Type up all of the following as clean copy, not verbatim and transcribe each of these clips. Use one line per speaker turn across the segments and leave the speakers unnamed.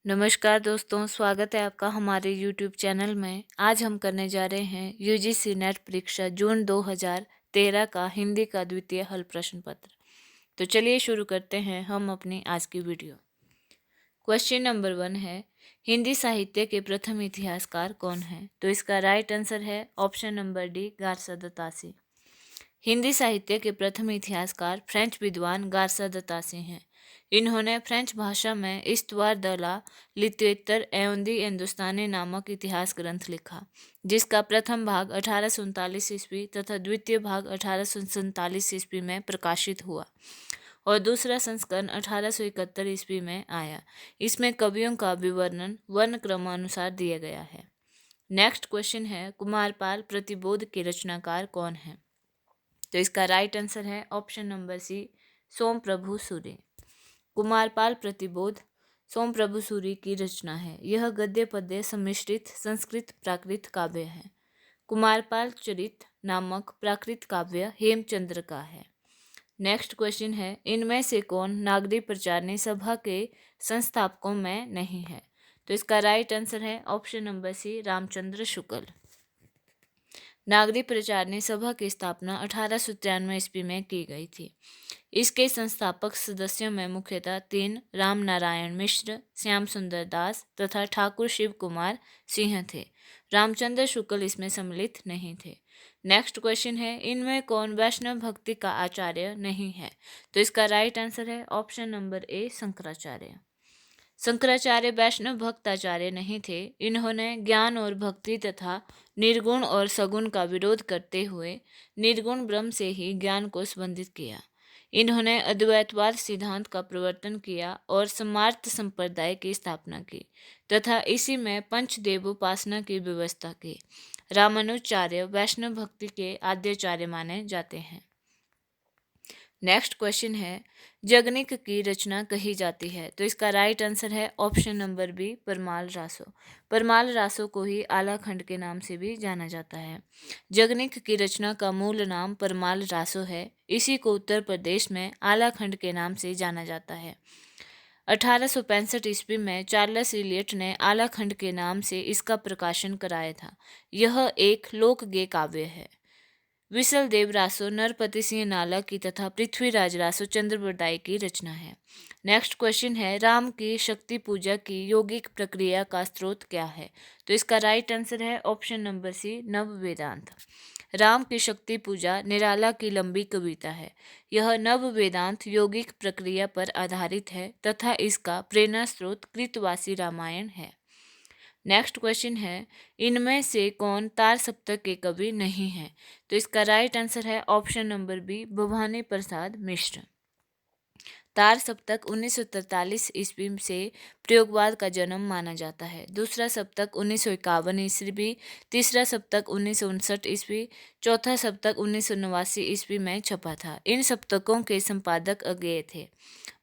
नमस्कार दोस्तों, स्वागत है आपका हमारे यूट्यूब चैनल में। आज हम करने जा रहे हैं यूजीसी नेट परीक्षा जून 2013 का हिंदी का द्वितीय हल प्रश्न पत्र। तो चलिए शुरू करते हैं हम अपनी आज की वीडियो। क्वेश्चन नंबर 1 है, हिंदी साहित्य के प्रथम इतिहासकार कौन है? तो इसका राइट आंसर है option number D, Garcin de Tassy. Hindi साहित्य के प्रथम इतिहासकार फ्रेंच विद्वान गार्सा दत्तासी हैं। इन्होंने फ्रेंच भाषा में इस्तवार द ला लिटरेचर एवं दी हिंदुस्तानी नामक इतिहास ग्रंथ लिखा, जिसका प्रथम भाग 1839 ईस्वी तथा द्वितीय भाग 1847 ईस्वी में प्रकाशित हुआ और दूसरा संस्करण 1871 ईस्वी में आया। इसमें कवियों का विवरण वर्ण क्रमानुसार दिया गया है। नेक्स्ट क्वेश्चन है, कुमारपाल प्रतिबोध के रचनाकार कौन है? तो इसका राइट आंसर है ऑप्शन नंबर सी, सोम प्रभु सूरी। कुमारपाल प्रतिबोध सोम प्रभु सूरी की रचना है। यह गद्य पद्य सम्मिश्रित संस्कृत प्राकृत काव्य है। कुमारपाल चरित नामक प्राकृत काव्य हेमचंद्र का है। नेक्स्ट क्वेश्चन है, इनमें से कौन नागरी प्रचारणी सभा के संस्थापकों में नहीं है? तो इसका राइट आंसर है ऑप्शन नंबर सी, रामचंद्र शुक्ल। नागरी प्रचारणी सभा की स्थापना 1893 ईस्वी में की गई थी। इसके संस्थापक सदस्यों में मुख्यतः 3 राम नारायण मिश्र, श्याम सुंदर दास तथा ठाकुर शिव कुमार सिंह थे। रामचंद्र शुक्ल इसमें सम्मिलित नहीं थे। नेक्स्ट क्वेश्चन है, इनमें कौन वैष्णव भक्ति का आचार्य नहीं है? तो इसका राइट आंसर है option number A, Shankaracharya. Shankaracharya वैष्णव भक्ताचार्य नहीं थे। इन्होंने ज्ञान और भक्ति तथा निर्गुण और सगुण का विरोध करते हुए निर्गुण ब्रह्म से ही ज्ञान को संबंधित किया। इन्होंने अद्वैतवाद सिद्धांत का प्रवर्तन किया और समार्थ संप्रदाय की स्थापना की तथा इसी में पंचदेवोपासना की व्यवस्था की। रामानुजाचार्य वैष्णव भक्ति के आद्याचार्य माने जाते हैं। नेक्स्ट क्वेश्चन है, जगनिक की रचना कही जाती है? तो इसका राइट आंसर है option number B, Parmal Raso. Parmal Raso को ही आलाखंड के नाम से भी जाना जाता है। जगनिक की रचना का मूल नाम परमाल रासो है। इसी को उत्तर प्रदेश में आलाखंड के नाम से जाना जाता है। 1865 ईस्वी में चार्ल्स इलियट ने आलाखंड के नाम से इसका प्रकाशन कराया था। यह एक लोकगेय काव्य है। विसल देव रासो नरपति सिंह नाला की तथा पृथ्वीराज रासो चंद्रबरदाई की रचना है। नेक्स्ट क्वेश्चन है, राम की शक्ति पूजा की यौगिक प्रक्रिया का स्रोत क्या है? तो इसका राइट आंसर है ऑप्शन नंबर सी, नव वेदांत। राम की शक्ति पूजा निराला की लंबी कविता है। यह नव वेदांत यौगिक प्रक्रिया पर आधारित है तथा इसका प्रेरणा स्रोत कृतवासी रामायण है। नेक्स्ट क्वेश्चन है, इनमें से कौन तार सप्तक के कवि नहीं है? तो इसका राइट आंसर है option number B, Bhavani Prasad Mishra. तार सप्तक 1943 ईस्वी से प्रयोगवाद का जन्म माना जाता है। दूसरा सप्तक 1951 ईस्वी, तीसरा सप्तक 1959 ईस्वी, चौथा सप्तक 1989 ईस्वी में छपा था। इन सप्तकों के संपादक अज्ञेय थे।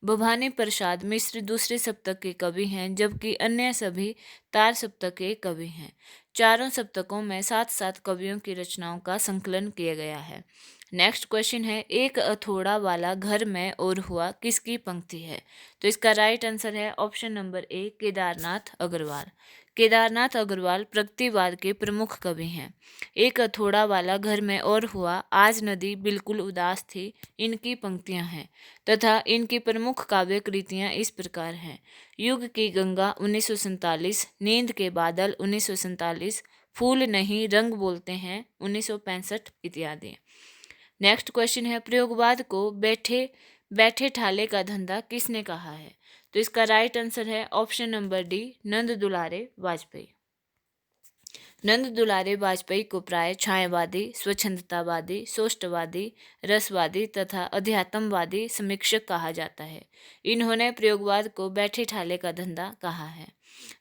भवानी प्रसाद मिश्र दूसरे सप्तक के कवि हैं, जबकि अन्य सभी तार सप्तक के कवि हैं। चारों सप्तकों में 7-7 कवियों की रचनाओं का संकलन किया गया है। नेक्स्ट क्वेश्चन है, एक अथोड़ा वाला घर में और हुआ किसकी पंक्ति है? तो इसका राइट आंसर है option number A, Kedarnath Agrawal. Kedarnath Agrawal प्रगतिवाद के प्रमुख कवि हैं। एक अथोड़ा वाला घर में और हुआ, आज नदी बिल्कुल उदास थी, इनकी पंक्तियां हैं तथा इनकी प्रमुख काव्य कृतियां इस प्रकार हैं। युग की गंगा 1947, नींद के बादल 1947, फूल नहीं रंग बोलते हैं 1965 इत्यादि। नेक्स्ट क्वेश्चन है, प्रयोगवाद को बैठे बैठे ठाले का धंधा किसने कहा है? तो इसका राइट आंसर है ऑप्शन नंबर डी, नंद दुलारे वाजपेयी। नंद दुलारे वाजपेयी को प्राय छायावादी, स्वच्छंदतावादी, सोष्टवादी, रसवादी तथा अध्यात्मवादी समीक्षक कहा जाता है। इन्होंने प्रयोगवाद को बैठे ठाले का धंधा कहा है।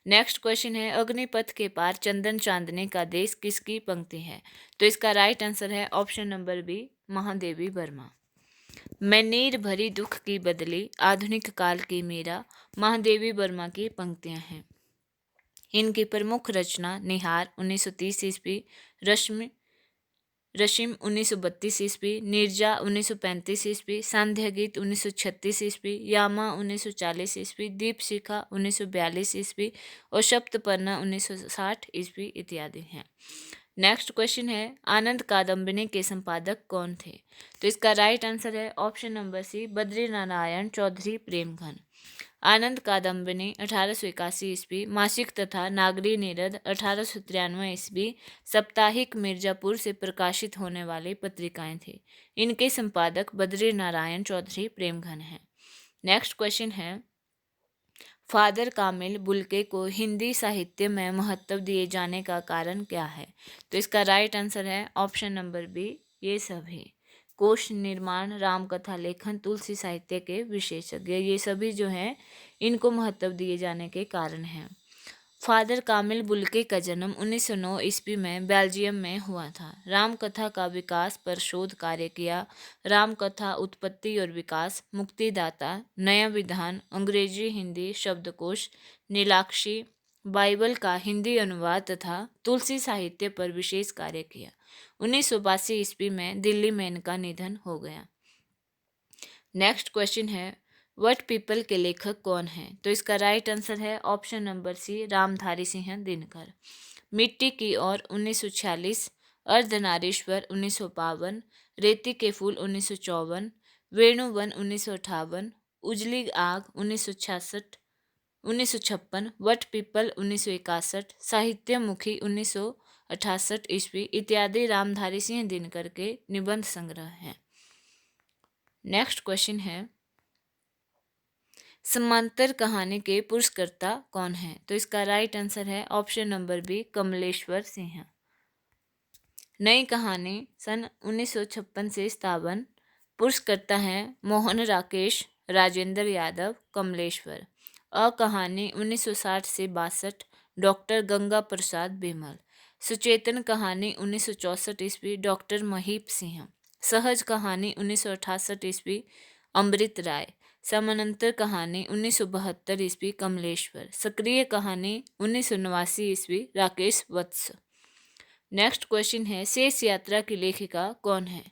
नेक्स्ट क्वेश्चन है, अग्निपथ के पार चंदन चांदनी का देश किसकी पंक्ति है? तो इसका राइट आंसर है option number B, Mahadevi Varma. मैं नीर भरी दुख की बदली, आधुनिक काल की मीरा, महादेवी वर्मा की पंक्तियां हैं। इनकी प्रमुख रचना निहार 1930 ईस्वी, रश्मि रशिम 1932 ईस्वी, नीरजा 1935 ईस्वी, सांध्य गीत 1936 ईस्वी, यामा 1940 ईस्वी, दीपशिखा 1942 ईस्वी और सप्तपर्णा 1960 ईस्वी इत्यादि हैं। नेक्स्ट क्वेश्चन है, आनंद कादम्बिनी के संपादक कौन थे? तो इसका राइट आंसर है option number C, Badri Narayan Chaudhary Premghan. Anand Kadambini 1881 ईस्वी, मासिक तथा नागरी नीरद 1893 ईस्वी, साप्ताहिक मिर्जापुर से प्रकाशित होने वाली पत्रिकाएं थी। इनके संपादक बद्री नारायण चौधरी प्रेमघन हैं। नेक्स्ट क्वेश्चन है, फादर कामिल बुल्के को हिंदी साहित्य में महत्व दिए जाने का कारण क्या है? तो इसका राइट आंसर है ऑप्शन नंबर बी, ये सभी। कोश निर्माण, रामकथा लेखन, तुलसी साहित्य के विशेषज्ञ, ये सभी जो हैं इनको महत्व दिए जाने के कारण हैं। फादर कामिल बुल्के का जन्म 1909 ईस्वी में बेल्जियम में हुआ था। रामकथा का विकास पर शोध कार्य किया। रामकथा उत्पत्ति और विकास, मुक्तिदाता, नया विधान, अंग्रेजी हिंदी शब्दकोश, नीलाक्षी, बाइबल का हिंदी अनुवाद तथा तुलसी साहित्य पर विशेष कार्य किया। 1982 ईस्वी में दिल्ली में इनका निधन हो गया। नेक्स्ट क्वेश्चन है, वट पीपल के लेखक कौन हैं? तो इसका राइट आंसर है option number C, Ramdhari Singh Dinkar. मिट्टी की ओर 1946, अर्धनारीश्वर 1952, रेती के फूल 1954, वेणुवन 1958, उजली आग 1966, 1956, वट पीपल 1961, साहित्यमुखी 1968 ईस्वी इत्यादि रामधारी सिंह दिनकर के निबंध संग्रह हैं। नेक्स्ट क्वेश्चन है, समांतर कहानी के पुरस्कर्ता कौन है? तो इसका राइट आंसर है option number B, Kamleshwar Singh. नई कहानी सन 1956 से 57, पुरस्कर्ता हैं मोहन राकेश, राजेंद्र यादव, कमलेश्वर। अ कहानी 1960 से 62, डॉक्टर गंगा प्रसाद बिमल। सुचेतन कहानी 1964 ईस्वी, डॉक्टर महीप सिंह। सहज कहानी 1968 ईस्वी, अमृत राय। समानांतर कहानी 1972 ईस्वी, कमलेश्वर। सक्रिय कहानी 1989 ईस्वी, राकेश वत्स। नेक्स्ट क्वेश्चन है, शेष यात्रा की लेखिका कौन है?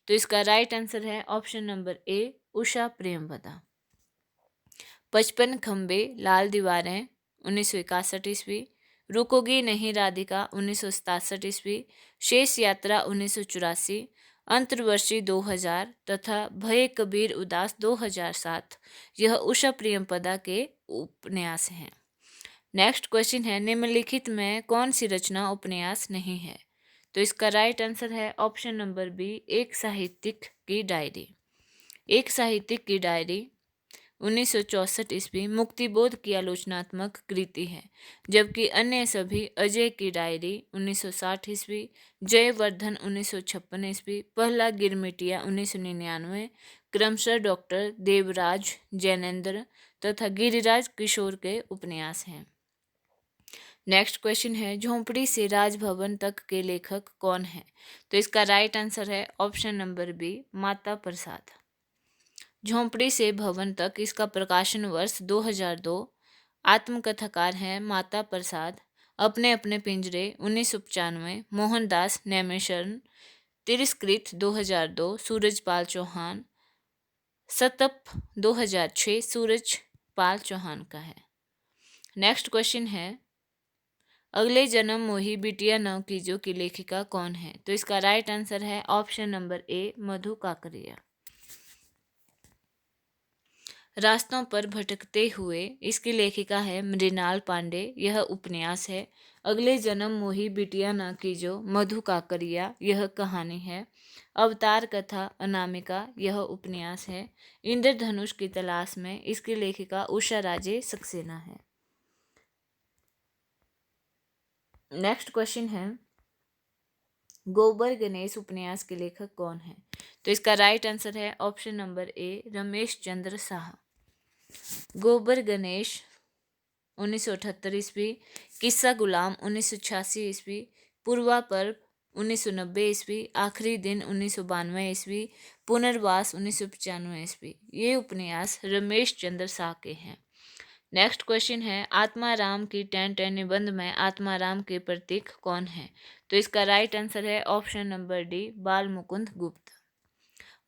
तो इसका राइट आंसर है ऑप्शन नंबर ए, उषा प्रेमवदा। 55 खंबे लाल दीवारें 1961 ईस्वी, रुकोगी नहीं राधिका 1967 ईस्वी, शेष यात्रा 1984, अंतर्वर्षी 2000 तथा भय कबीर उदास 2007, यह उषा प्रियंपदा के उपन्यास हैं। नेक्स्ट क्वेश्चन है, निम्नलिखित में कौन सी रचना उपन्यास नहीं है? तो इसका राइट आंसर है ऑप्शन नंबर बी, एक साहित्यिक की डायरी। एक साहित्यिक की डायरी 1964 ईस्वी मुक्तिबोध की आलोचनात्मक कृति है, जबकि अन्य सभी अजय की डायरी 1960 ईस्वी, जयवर्धन 1956 ईस्वी, पहला गिरमिटिया 1999, क्रमशः डॉक्टर देवराज जैनेन्द्र तथा गिरिराज किशोर के उपन्यास हैं। नेक्स्ट क्वेश्चन है, झोंपड़ी से राजभवन तक के लेखक कौन है? तो इसका राइट आंसर है option number B, Mata Prasad. झोंपड़ी से भवन तक, इसका प्रकाशन वर्ष 2002। आत्मकथाकार हैं माता प्रसाद। अपने अपने पिंजरे 1995, मोहनदास नैमिषारण्य। तिरस्कृत 2002, सूरजपाल चौहान। सतप 2006, सूरजपाल चौहान का है। नेक्स्ट क्वेश्चन है, अगले जन्म मोही बिटिया नव कीजो की लेखिका कौन है? तो इसका राइट आंसर है ऑप्शन नंबर ए, मधु काकरिया। रास्तों पर भटकते हुए, इसकी लेखिका है मृणाल पांडे, यह उपन्यास है। अगले जन्म मोही बिटिया न कीजो, मधु काकरिया, यह कहानी है। अवतार कथा अनामिका, यह उपन्यास है। इंद्रधनुष की तलाश में, इसकी लेखिका उषा राजे सक्सेना है। नेक्स्ट क्वेश्चन है, गोबर गणेश उपन्यास के लेखक कौन है? तो इसका राइट आंसर है ऑप्शन नंबर ए, रमेश चंद्र शाह। गोबर गणेश 1978 ईस्वी, किस्सा गुलाम 1986 ईस्वी, पूर्वा पर्व 1990 ईस्वी, आखिरी दिन 1992 ईस्वी, पुनर्वास 1995 ईस्वी, ये उपन्यास रमेश चंद्र शाह के हैं। नेक्स्ट क्वेश्चन है, आत्माराम की 10 निबंध में आत्माराम के प्रतीक कौन है? तो इसका राइट आंसर है ऑप्शन नंबर डी, बाल मुकुंद गुप्त।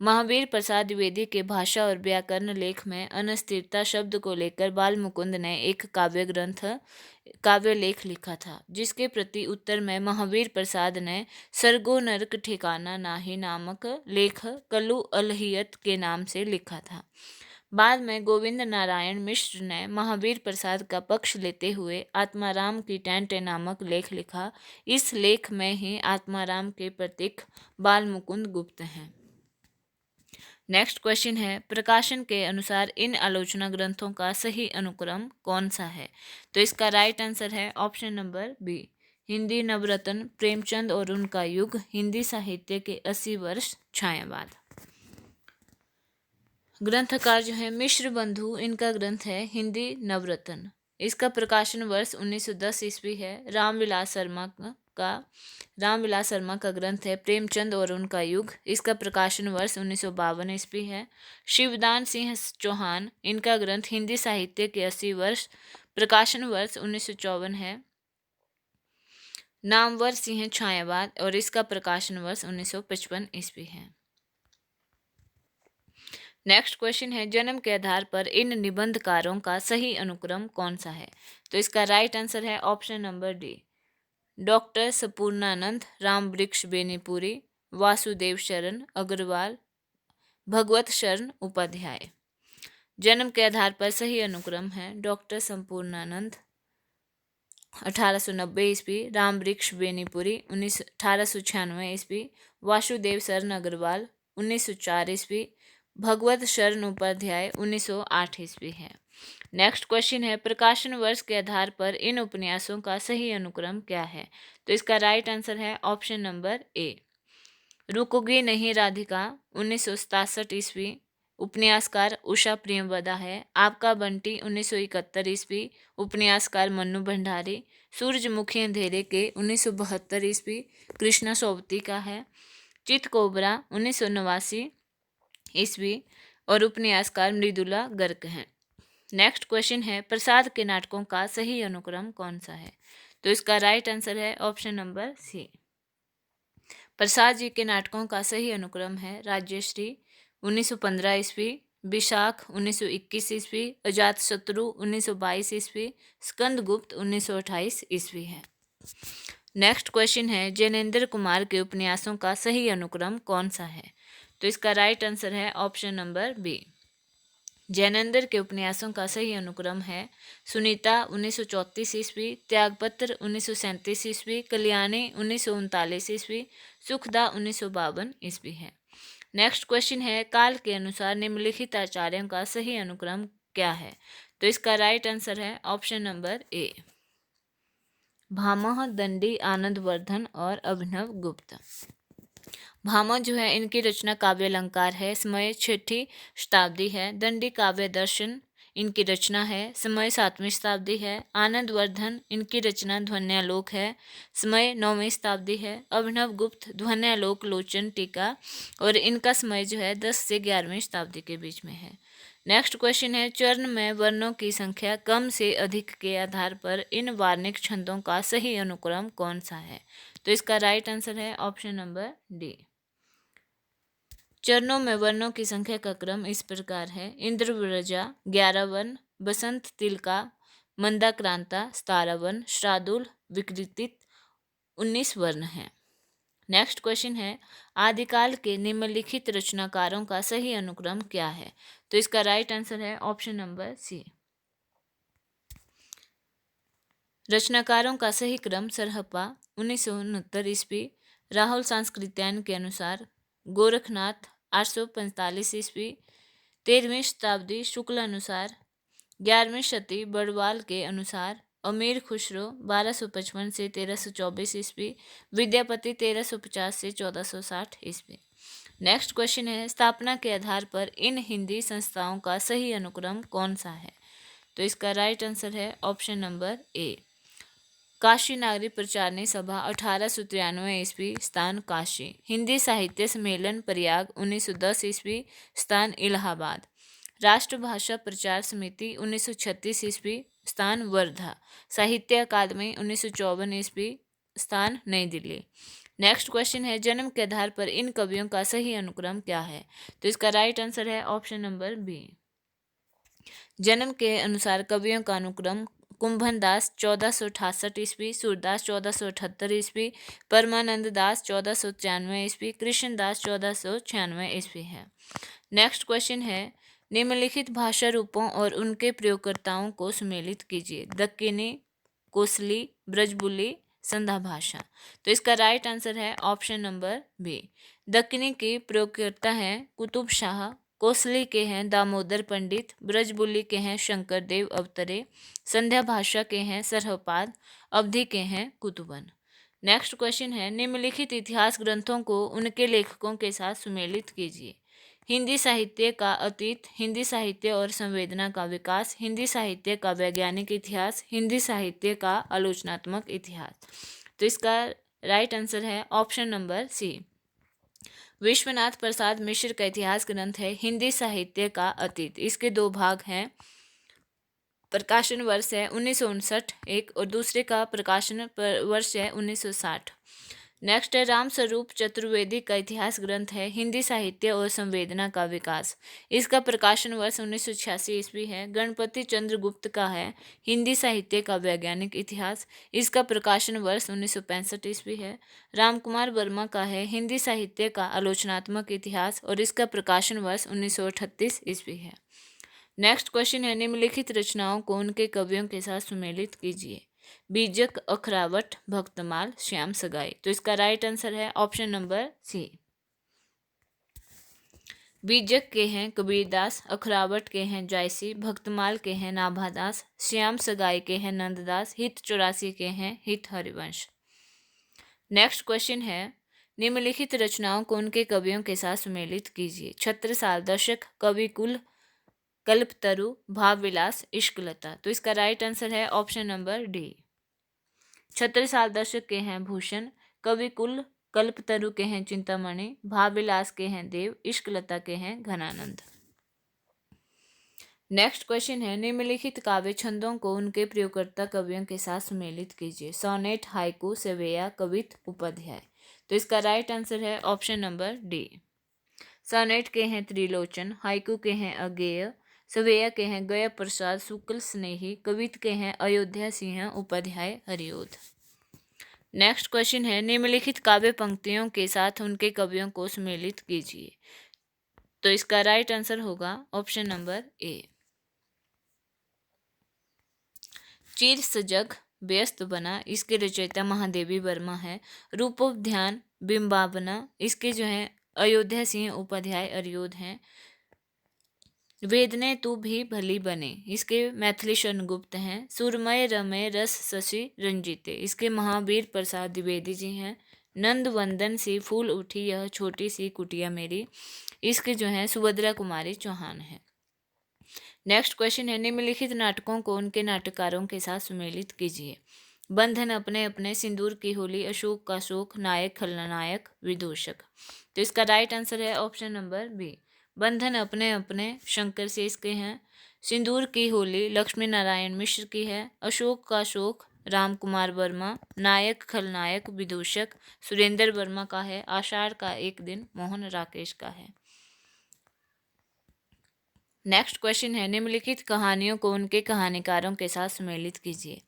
महावीर प्रसाद द्विवेदी के भाषा और व्याकरण लेख में अनस्थिरता शब्द को लेकर बाल मुकुंद ने एक काव्य लेख लिखा था, जिसके प्रति उत्तर में महावीर प्रसाद ने सरगो नरक ठिकाना नाही नामक लेख कल्लू अलहियत के नाम से लिखा था। बाद में गोविंद नारायण मिश्र ने महावीर प्रसाद का पक्ष लेते हुए आत्माराम की टेंट नामक लेख लिखा। इस लेख में ही आत्माराम के प्रतीक बाल मुकुंद गुप्त हैं। नेक्स्ट क्वेश्चन है, प्रकाशन के अनुसार इन आलोचना ग्रंथों का सही अनुक्रम कौन सा है? तो इसका राइट आंसर है ऑप्शन नंबर बी, हिंदी नवरत्न, प्रेमचंद और उनका युग, हिंदी साहित्य के 80 वर्ष, छायावाद। ग्रंथकार जो है मिश्र बंधु, इनका ग्रंथ है हिंदी नवरत्न। इसका प्रकाशन वर्ष 1910 ईस्वी है। रामविलास शर्मा का ग्रंथ है प्रेमचंद और उनका युग। इसका प्रकाशन वर्ष 1952 ईस्वी है। शिवदान सिंह चौहान, इनका ग्रंथ हिंदी साहित्य के 80 वर्ष, प्रकाशन वर्ष 1954 है। नामवर सिंह छायावाद, और इसका प्रकाशन वर्ष 1955 ईस्वी है। नेक्स्ट क्वेश्चन है, जन्म के आधार पर इन निबंधकारों का सही अनुक्रम कौन सा है? तो इसका राइट आंसर है option number D, doctor Sampurnanand, Ram वृक्ष बेनीपुरी, वासुदेव शरण अग्रवाल, भगवत शरण उपाध्याय। जन्म के आधार पर सही अनुक्रम है डॉक्टर संपूर्णानंद 1890 ईस्वी, राम वृक्ष बेनीपुरी 1896 ईस्वी, वासुदेव शरण अग्रवाल 1904 ईस्वी, भगवत शरण उपाध्याय 1908 ईस्वी है। नेक्स्ट क्वेश्चन है, प्रकाशन वर्ष के आधार पर इन उपन्यासों का सही अनुक्रम क्या है? तो इसका राइट आंसर है ऑप्शन नंबर ए, रुकोगी नहीं राधिका 1967 ईस्वी, उपन्यासकार उषा प्रियंवदा है। आपका बंटी 1971 ईस्वी, उपन्यासकार मन्नू भंडारी। सूरजमुखी अंधेरे के 1972 ईस्वी, कृष्णा सोबती का है। चित कोबरा 1989 ईस्वी, और उपन्यासकार मृदुला गर्ग हैं। नेक्स्ट क्वेश्चन है, प्रसाद के नाटकों का सही अनुक्रम कौन सा है? तो इसका राइट आंसर है ऑप्शन नंबर सी, प्रसाद जी के नाटकों का सही अनुक्रम है राज्यश्री 1915 ईस्वी, विशाख 1921 ईस्वी, अजातशत्रु 1922 ईस्वी, स्कंदगुप्त 1928 ईस्वी है। नेक्स्ट क्वेश्चन है, जैनेन्द्र कुमार के उपन्यासों का सही अनुक्रम कौन सा है? तो इसका राइट आंसर है ऑप्शन नंबर बी, जैनेन्द्र के उपन्यासों का सही अनुक्रम है सुनीता 1934 ईस्वी, त्यागपत्र 1937 ईस्वी, कल्याणी 1939 ईस्वी, सुखदा 1952 ईस्वी है। नेक्स्ट क्वेश्चन है, काल के अनुसार निम्नलिखित आचार्यों का सही अनुक्रम क्या है? तो इसका राइट आंसर है ऑप्शन नंबर ए, भामह, दंडी, आनंदवर्धन और अभिनव गुप्त। भामह जो है इनकी रचना काव्य अलंकार है, समय 6ठी शताब्दी है। दंडी काव्य दर्शन इनकी रचना है, समय 7वीं शताब्दी है। आनंदवर्धन इनकी रचना ध्वन्यालोक है, समय 9वीं शताब्दी है। अभिनव गुप्त ध्वन्यालोक लोचन टीका, और इनका समय जो है 10 से 11वीं शताब्दी के बीच में है। नेक्स्ट क्वेश्चन है, चरण में वर्णों की संख्या कम से अधिक के आधार पर इन वार्णिक छंदों का सही अनुक्रम कौन सा है? तो इसका राइट आंसर है ऑप्शन नंबर डी, चरणों में वर्णों की संख्या का क्रम इस प्रकार है, इंद्रव्रजा 11 वर्ण, बसंत तिलका, मंदाक्रांता 17 वर्ण, शार्दूल विकृतित 19 वर्ण हैं। नेक्स्ट क्वेश्चन है, आदिकाल के निम्नलिखित रचनाकारों का सही अनुक्रम क्या है? तो इसका राइट आंसर है ऑप्शन नंबर सी, रचनाकारों का सही क्रम सरहप्पा 1969 ईस्वी, राहुल सांस्कृत्यायन के अनुसार गोरखनाथ 845 ईस्वी, 13वीं शताब्दी शुक्ल अनुसार, 11वीं शती बड़वाल के अनुसार अमीर खुसरो 1255 से 1324 ईस्वी, विद्यापति 1350 से 1460 ईस्वी। नेक्स्ट क्वेश्चन है, स्थापना के आधार पर इन हिंदी संस्थाओं का सही अनुक्रम कौन सा है? तो इसका राइट आंसर है ऑप्शन नंबर ए, काशी नागरी प्रचारणी सभा 1893 ईस्वी, स्थान काशी। हिंदी साहित्य सम्मेलन प्रयाग 1910 ईस्वी, स्थान इलाहाबाद। राष्ट्रभाषा प्रचार समिति 1936 ईस्वी, स्थान वर्धा। साहित्य अकादमी 1954 ईस्वी, स्थान नई दिल्ली। नेक्स्ट क्वेश्चन है, जन्म के आधार पर इन कवियों का सही अनुक्रम क्या है? तो इसका राइट आंसर है ऑप्शन नंबर बी। जन्म के अनुसार कवियों का अनुक्रम कुंभन दास 1468 ईस्वी, सूरदास 1478 ईस्वी, परमानंद दास 1493 ईस्वी, कृष्णदास 1496 ईस्वी है। नेक्स्ट क्वेश्चन है, निम्नलिखित भाषा रूपों और उनके प्रयोगकर्ताओं को सम्मिलित कीजिए। दक्कनी, कोसली, ब्रजबुली, संधा भाषा। तो इसका राइट आंसर है ऑप्शन नंबर बी। दक्कनी के प्रयोगकर्ता हैं कुतुब शाह, कोसली के हैं दामोदर पंडित, ब्रजबुली के हैं शंकर देव अवतरे, संध्या भाषा के हैं सरहपाद, अवधि के हैं कुतुबन। नेक्स्ट क्वेश्चन है, निम्नलिखित इतिहास ग्रंथों को उनके लेखकों के साथ सुमेलित कीजिए। हिंदी साहित्य का अतीत, हिंदी साहित्य और संवेदना का विकास, हिंदी साहित्य का वैज्ञानिक इतिहास, हिंदी साहित्य का आलोचनात्मक इतिहास। तो इसका राइट आंसर है ऑप्शन नंबर सी। विश्वनाथ प्रसाद मिश्र का इतिहास ग्रंथ है हिंदी साहित्य का अतीत। इसके दो भाग हैं, प्रकाशन वर्ष है 1959 एक, और दूसरे का प्रकाशन वर्ष है 1960। नेक्स्ट है, राम स्वरूप चतुर्वेदी का इतिहास ग्रंथ है हिंदी साहित्य और संवेदना का विकास। इसका प्रकाशन वर्ष 1986 ईस्वी है। गणपति चंद्र गुप्त का है हिंदी साहित्य का वैज्ञानिक इतिहास। इसका प्रकाशन वर्ष 1965 ईस्वी है। रामकुमार वर्मा का है हिंदी साहित्य का आलोचनात्मक इतिहास, और इसका प्रकाशन वर्ष 1938 ईस्वी है। नेक्स्ट क्वेश्चन है, निम्नलिखित रचनाओं को उनके कवियों के साथ सुमेलित कीजिए। बीजक, अखरावट, भक्तमाल, श्याम सगाई। तो इसका राइट आंसर है ऑप्शन नंबर सी। बीजक के हैं कबीरदास, अखरावट के हैं जायसी, भक्तमाल के हैं नाभादास, श्याम सगाई के हैं नंददास, हित 84 के हैं हित हरिवंश। नेक्स्ट क्वेश्चन है, निम्नलिखित रचनाओं को उनके कवियों के साथ सुमेलित कीजिए। छत्रसाल, दशक, कविकुल, कल्पतरु, भावविलास, इश्कलता। तो इसका राइट आंसर है ऑप्शन नंबर डी। छत्रसाल दशक के हैं भूषण, कविकुल कल्पतरु के हैं चिंतामणि, भावविलास के हैं देव, इश्कलता के हैं घनानंद। नेक्स्ट क्वेश्चन है, निम्नलिखित काव्य छंदों को उनके प्रयोगकर्ता कवियों के साथ सुमेलित कीजिए। सोनेट, हाइकू, सेवैया, कवित, उपाध्याय। तो इसका राइट आंसर है ऑप्शन नंबर डी। सोनेट के हैं त्रिलोचन, हाइकू के हैं अगेय, सवैया के हैं गया प्रसाद शुक्ल स्नेही, कवित के हैं अयोध्या सिंह, उपाध्याय हरिओध। नेक्स्ट क्वेश्चन है, निम्नलिखित काव्य पंक्तियों के साथ उनके कवियों को सुमेलित कीजिए। तो इसका राइट आंसर होगा ऑप्शन नंबर ए। चीर सजग व्यस्त बना, इसके रचयिता महादेवी वर्मा है। रूपोध्यान बिंबावना, इसके जो है अयोध्या सिंह, उपाध्याय अरियोध हैं। वेदने तू भी भली बने, इसके मैथिली शरण गुप्त हैं। सुरमय रमय रस शशि रंजीते, इसके महावीर प्रसाद द्विवेदी जी हैं। नंद वंदन सी फूल उठी यह छोटी सी कुटिया मेरी, इसके जो है सुभद्रा कुमारी चौहान है। नेक्स्ट क्वेश्चन है, निम्नलिखित नाटकों को उनके नाटककारों के साथ सुमेलित कीजिए। बंधन, अपने अपने, सिंदूर की होली, अशोक का शोक, नायक खलनायक, विदूषक। तो इसका राइट आंसर है ऑप्शन नंबर बी। बंधन अपने अपने शंकर से इसके हैं। सिंदूर की होली लक्ष्मी नारायण मिश्र की है। अशोक का शोक राम कुमार वर्मा, नायक खलनायक विदूषक सुरेंद्र वर्मा का है। आषाढ़ का एक दिन मोहन राकेश का है। नेक्स्ट क्वेश्चन है, निम्नलिखित कहानियों को उनके कहानीकारों के साथ सुमेलित कीजिए।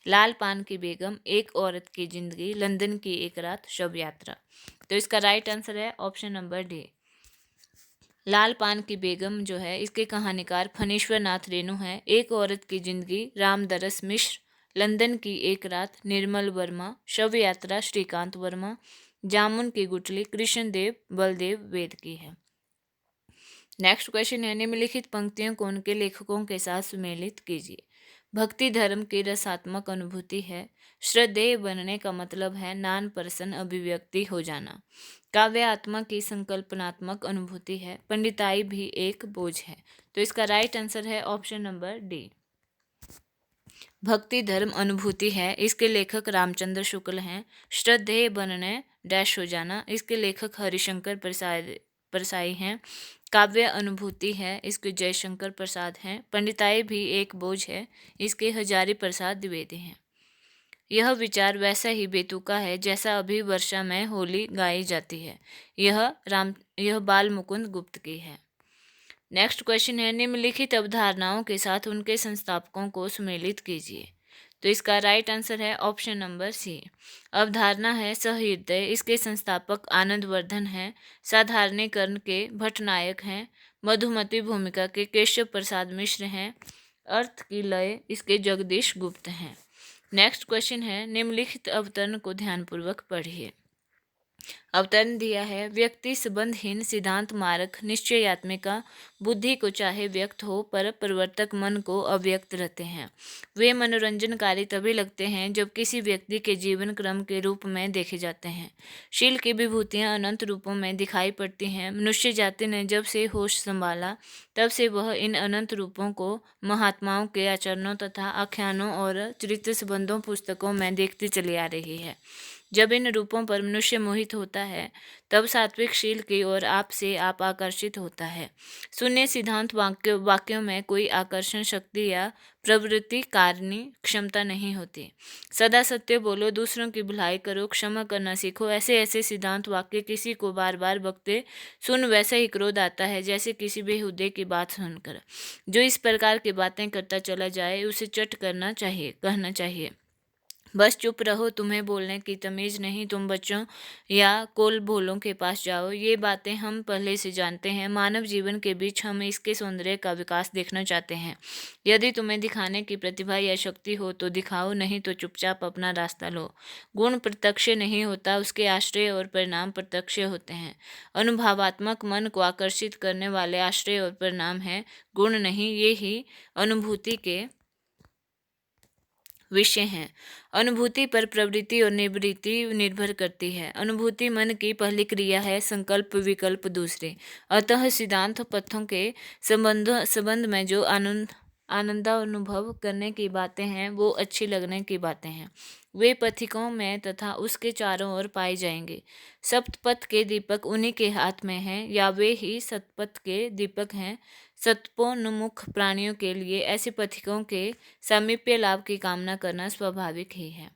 लाल पान की बेगम, एक औरत की जिंदगी, लंदन की एक रात, शव यात्रा। तो इसका राइट आंसर है ऑप्शन नंबर डी। लाल पान की बेगम जो है इसके कहानीकार फणीश्वर नाथ रेणु है। एक औरत की जिंदगी रामदरस मिश्र, लंदन की एक रात निर्मल वर्मा, शव यात्रा श्रीकांत वर्मा, जामुन की गुठली कृष्णदेव बलदेव वेद की है। नेक्स्ट क्वेश्चन है, निम्नलिखित पंक्तियों को उनके लेखकों के साथ सुमेलित कीजिए। भक्ति धर्म की रसात्मक अनुभूति है। श्रद्धेय बनने का मतलब है नान प्रसन्न अभिव्यक्ति हो जाना। काव्य आत्मा की संकल्पनात्मक अनुभूति है। पंडिताई भी एक बोझ है। तो इसका राइट आंसर है ऑप्शन नंबर डी। भक्ति धर्म अनुभूति है, इसके लेखक रामचंद्र शुक्ल हैं। श्रद्धेय बनने डैश हो जाना, इसके लेखक हरिशंकर प्रसाद परसाई हैं। काव्य अनुभूति है, इसके जयशंकर प्रसाद हैं। पंडिताई भी एक बोझ है, इसके हजारी प्रसाद द्विवेदी हैं। यह विचार वैसा ही बेतुका है जैसा अभी वर्षा में होली गाई जाती है। यह बाल मुकुंद गुप्त की है। नेक्स्ट क्वेश्चन है, निम्नलिखित अवधारणाओं के साथ उनके संस्थापकों को सुमेलित कीजिए। तो इसका राइट आंसर है ऑप्शन नंबर सी। अवधारणा है सहृदय, इसके संस्थापक आनंदवर्धन हैं। साधारणीकरण के भट्टनायक हैं। मधुमती भूमिका के केशव प्रसाद मिश्र हैं। अर्थ की लय, इसके जगदीश गुप्त हैं। नेक्स्ट क्वेश्चन है, निम्नलिखित अवतरण को ध्यानपूर्वक पढ़िए। अवतरण दिया है, व्यक्ति संबंधहीन सिद्धांत मारक निश्चयात्मिका बुद्धि को चाहे व्यक्त हो पर प्रवर्तक मन को अव्यक्त रहते हैं। वे मनोरंजनकारी तभी लगते हैं जब किसी व्यक्ति के जीवन क्रम के रूप में देखे जाते हैं। शील की विभूतियां अनंत रूपों में दिखाई पड़ती हैं। मनुष्य जाति ने जब से होश संभाला तब से वह इन अनंत रूपों को महात्माओं के आचरणों तथा आख्यानों और चरित्र संबंधों पुस्तकों में देखती चली आ रही है। जब इन रूपों पर मनुष्य मोहित होता है तब सात्विक शील की ओर आप से आप आकर्षित होता है। शून्य सिद्धांत वाक्यों में कोई आकर्षण शक्ति या प्रवृत्ति कारणीय क्षमता नहीं होती। सदा सत्य बोलो, दूसरों की भलाई करो, क्षमा करना सीखो, ऐसे ऐसे सिद्धांत वाक्य किसी को बार बार बकते सुन वैसा ही क्रोध आता है जैसे किसी बेहुदे की बात सुनकर। जो इस प्रकार की बातें करता चला जाए उसे चट कहना चाहिए, बस चुप रहो, तुम्हें बोलने की तमीज नहीं, तुम बच्चों या कोल भोलों के पास जाओ। ये बातें हम पहले से जानते हैं। मानव जीवन के बीच हम इसके सौंदर्य का विकास देखना चाहते हैं। यदि तुम्हें दिखाने की प्रतिभा या शक्ति हो तो दिखाओ, नहीं तो चुपचाप अपना रास्ता लो। गुण प्रत्यक्ष नहीं होता, उसके आश्रय और परिणाम प्रत्यक्ष होते हैं। अनुभवात्मक मन को आकर्षित करने वाले आश्रय और परिणाम हैं, गुण नहीं। ये ही अनुभूति के विषय हैं। अनुभूति पर प्रवृत्ति और निवृत्ति निर्भर करती है। अनुभूति मन की पहली क्रिया है, संकल्प विकल्प दूसरे। अतः सिद्धांत पथों के संबंध में जो आनंदानुभव करने की बातें हैं वो अच्छी लगने की बातें हैं। वे पथिकों में तथा उसके चारों ओर पाए जाएंगे। सप्तपथ के दीपक उन्हीं के हाथ में हैं, या वे ही सतपथ के दीपक हैं। सत्पोन्मुख प्राणियों के लिए ऐसे पथिकों के सामीप्य लाभ की कामना करना स्वाभाविक ही है।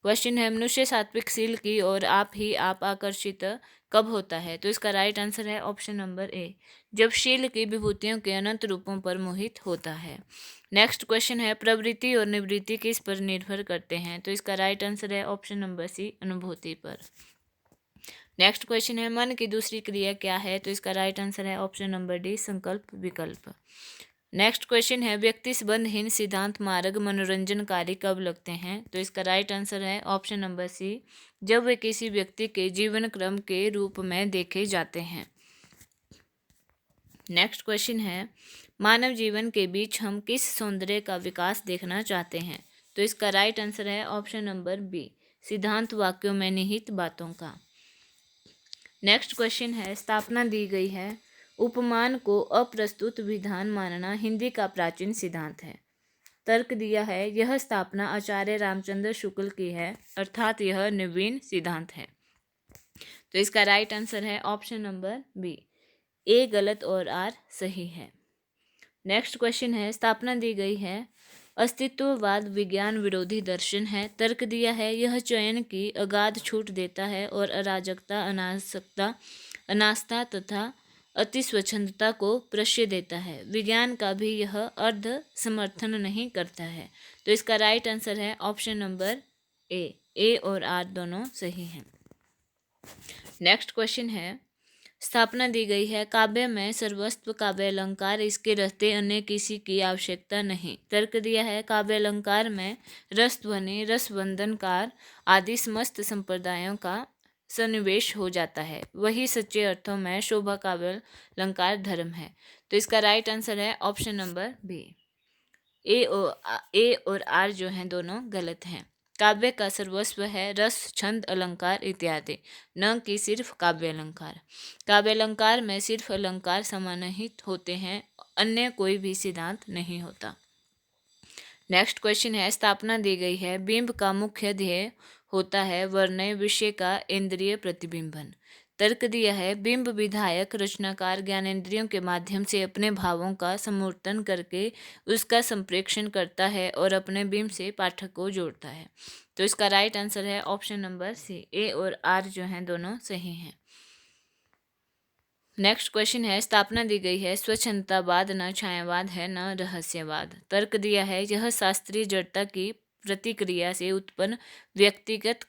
क्वेश्चन है, मनुष्य सात्विक शील की और आप ही आप आकर्षित कब होता है? तो इसका राइट आंसर है ऑप्शन नंबर ए, जब शील की विभूतियों के अनंत रूपों पर मोहित होता है। नेक्स्ट क्वेश्चन है, प्रवृत्ति और निवृत्ति किस पर निर्भर करते हैं? तो इसका राइट आंसर है ऑप्शन नंबर सी, अनुभूति पर। नेक्स्ट क्वेश्चन है, मन की दूसरी क्रिया क्या है? तो इसका राइट आंसर है ऑप्शन नंबर डी, संकल्प विकल्प। नेक्स्ट क्वेश्चन है, व्यक्ति संबंधहीन सिद्धांत मार्ग मनोरंजनकारी कब लगते हैं? तो इसका राइट आंसर है ऑप्शन नंबर सी, जब वे किसी व्यक्ति के जीवन क्रम के रूप में देखे जाते हैं। नेक्स्ट क्वेश्चन है, मानव जीवन के बीच हम किस सौंदर्य का विकास देखना चाहते हैं? तो इसका राइट आंसर है ऑप्शन नंबर बी, सिद्धांत वाक्यों में निहित बातों का। नेक्स्ट क्वेश्चन है, स्थापना दी गई है, उपमान को अप्रस्तुत विधान मानना हिंदी का प्राचीन सिद्धांत है। तर्क दिया है, यह स्थापना आचार्य रामचंद्र शुक्ल की है, अर्थात यह नवीन सिद्धांत है। तो इसका राइट आंसर है ऑप्शन नंबर बी, ए गलत और आर सही है। नेक्स्ट क्वेश्चन है, स्थापना दी गई है, अस्तित्ववाद विज्ञान विरोधी दर्शन है। तर्क दिया है, यह चयन की अगाध छूट देता है और अराजकता, अनास्था तथा अति स्वच्छंदता को प्रश्रय देता है। विज्ञान का भी यह अर्ध समर्थन नहीं करता है। तो इसका राइट आंसर है ऑप्शन नंबर ए और आर दोनों सही हैं। नेक्स्ट क्वेश्चन है, स्थापना दी गई है, काव्य में सर्वस्व काव्य अलंकार, इसके रहते अन्य किसी की आवश्यकता नहीं। तर्क दिया है, काव्य अलंकार में रस ध्वनि, रसबंधनकार आदि समस्त संप्रदायों का सन्निवेश हो जाता है। वही सच्चे अर्थों में शोभा काव्य अलंकार धर्म है। तो इसका राइट आंसर है ऑप्शन नंबर बी, ए और आर जो हैं दोनों गलत हैं। काव्य का सर्वस्व है रस, छंद, अलंकार इत्यादि, न कि सिर्फ काव्य अलंकार। काव्य अलंकार में सिर्फ अलंकार समाहित होते हैं, अन्य कोई भी सिद्धांत नहीं होता। नेक्स्ट क्वेश्चन है, स्थापना दी गई है, बिंब का मुख्य ध्येय होता है वर्णय विषय का इंद्रिय प्रतिबिंबन। तर्क दिया है बिंब विधायक रचनाकार ज्ञानेंद्रियों के माध्यम से अपने भावों का समूर्तन करके उसका संप्रेक्षण करता है और अपने बिंब से पाठक को जोड़ता है। तो इसका राइट आंसर है ऑप्शन नंबर सी, ए और आर जो हैं दोनों सही हैं। नेक्स्ट क्वेश्चन है, स्थापना दी गई है स्वच्छंदतावाद न छायावाद है न रहस्यवाद। तर्क दिया है यह शास्त्रीय जड़ता की प्रतिक्रिया से उत्पन्न व्यक्तिगत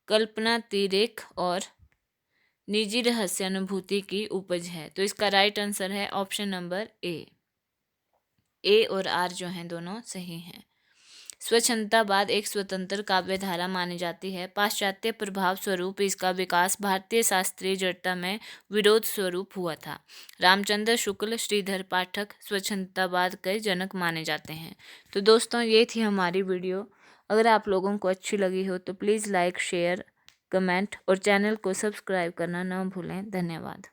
कल्पनातिरेक और निजी रहस्यानुभूति की उपज है। तो इसका राइट आंसर है ऑप्शन नंबर ए और आर जो हैं दोनों सही हैं। स्वच्छंदतावाद एक स्वतंत्र काव्य धारा मानी जाती है। पाश्चात्य प्रभाव स्वरूप इसका विकास भारतीय शास्त्रीय जड़ता में विरोध स्वरूप हुआ था। रामचंद्र शुक्ल, श्रीधर पाठक स्वच्छंदतावाद के जनक माने जाते हैं। तो दोस्तों ये थी हमारी वीडियो। अगर आप लोगों को अच्छी लगी हो तो प्लीज़ लाइक, शेयर, कमेंट और चैनल को सब्सक्राइब करना ना भूलें। धन्यवाद।